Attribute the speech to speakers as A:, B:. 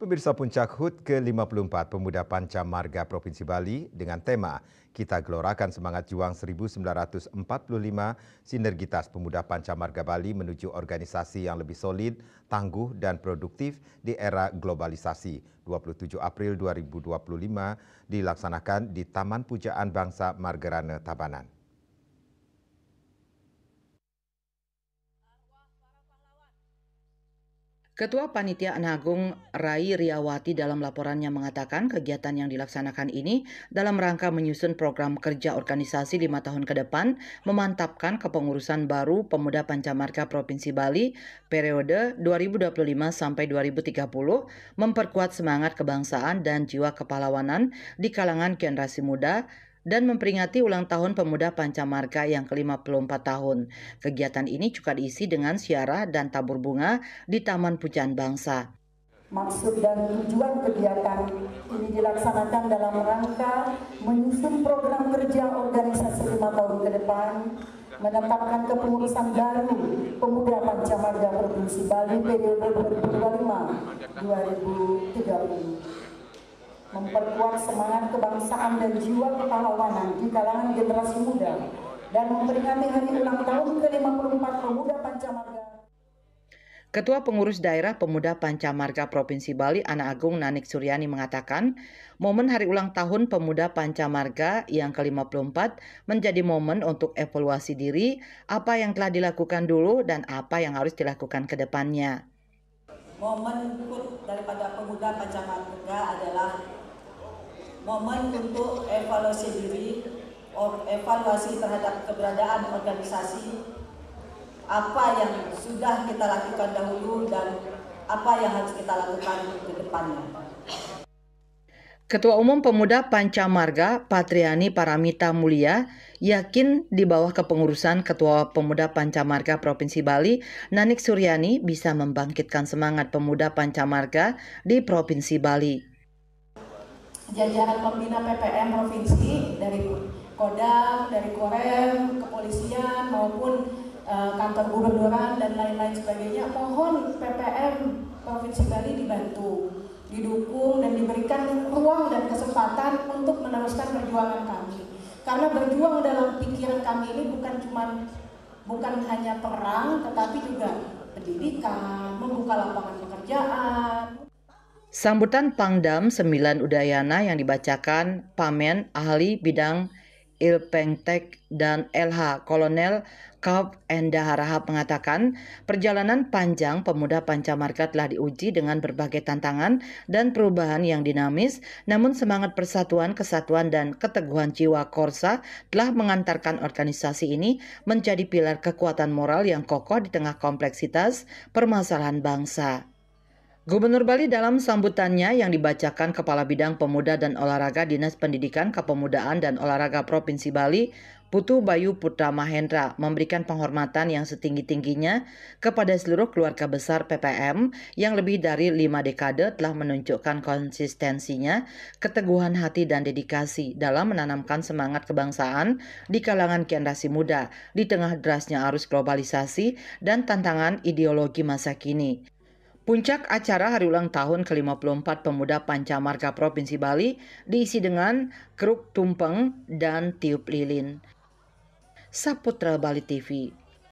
A: Pemirsa, Puncak HUT ke-54 Pemuda Pancamarga Provinsi Bali dengan tema Kita Gelorakan Semangat Juang 1945 Sinergitas Pemuda Pancamarga Bali menuju organisasi yang lebih solid, tangguh dan produktif di era globalisasi 27 April 2025 dilaksanakan di Taman Pujaan Bangsa Margerane, Tabanan.
B: Ketua Panitia Agung Rai Riawati dalam laporannya mengatakan kegiatan yang dilaksanakan ini dalam rangka menyusun program kerja organisasi 5 tahun ke depan, memantapkan kepengurusan baru Pemuda Pancamarga Provinsi Bali periode 2025 sampai 2030, memperkuat semangat kebangsaan dan jiwa kepahlawanan di kalangan generasi muda, dan memperingati ulang tahun Pemuda Pancamarga yang ke-54 tahun. Kegiatan ini juga diisi dengan syarah dan tabur bunga di Taman Pujaan Bangsa.
C: Maksud dan tujuan kegiatan ini dilaksanakan dalam rangka menyusun program kerja organisasi 5 tahun ke depan, menetapkan kepengurusan baru Pemuda Pancamarga Provinsi Bali periode 2025-2030. Memperkuat semangat kebangsaan dan jiwa kepahlawanan di kalangan generasi muda dan memperingati hari ulang tahun ke-54 Pemuda Pancamarga.
B: Ketua Pengurus Daerah Pemuda Pancamarga Provinsi Bali, Ana Agung Nanik Suryani mengatakan, momen hari ulang tahun Pemuda Pancamarga yang ke-54 menjadi momen untuk evaluasi diri, apa yang telah dilakukan dulu dan apa yang harus dilakukan ke depannya.
D: Momen HUT daripada Pemuda Pancamarga adalah momen untuk evaluasi diri, evaluasi terhadap keberadaan organisasi, apa yang sudah kita lakukan dahulu dan apa yang harus kita lakukan ke depannya.
B: Ketua Umum Pemuda Pancamarga, Patriani Paramita Mulia, yakin di bawah kepengurusan Ketua Pemuda Pancamarga Provinsi Bali, Nanik Suryani bisa membangkitkan semangat pemuda Pancamarga di Provinsi Bali.
D: Jajaran pembina PPM Provinsi dari Kodam, dari Korem, kepolisian maupun kantor gubernuran dan lain-lain sebagainya, mohon PPM Provinsi Bali dibantu, didukung dan diberikan ruang dan kesempatan untuk meneruskan perjuangan kami. Karena berjuang dalam pikiran kami ini bukan hanya perang, tetapi juga pendidikan, membuka lapangan pekerjaan.
B: Sambutan Pangdam 9 Udayana yang dibacakan Pamen Ahli Bidang Ilpengtek dan LH Kolonel Kaup Enda Harahap mengatakan perjalanan panjang Pemuda Pancamarga telah diuji dengan berbagai tantangan dan perubahan yang dinamis, namun semangat persatuan, kesatuan dan keteguhan jiwa Korsa telah mengantarkan organisasi ini menjadi pilar kekuatan moral yang kokoh di tengah kompleksitas permasalahan bangsa. Gubernur Bali dalam sambutannya yang dibacakan Kepala Bidang Pemuda dan Olahraga Dinas Pendidikan, Kepemudaan dan Olahraga Provinsi Bali, Putu Bayu Putra Mahendra, memberikan penghormatan yang setinggi-tingginya kepada seluruh keluarga besar PPM yang lebih dari 5 dekade telah menunjukkan konsistensinya, keteguhan hati dan dedikasi dalam menanamkan semangat kebangsaan di kalangan generasi muda di tengah derasnya arus globalisasi dan tantangan ideologi masa kini. Puncak acara hari ulang tahun ke-54 Pemuda Pancamarga Provinsi Bali diisi dengan keruk tumpeng dan tiup lilin. Saputra Bali TV.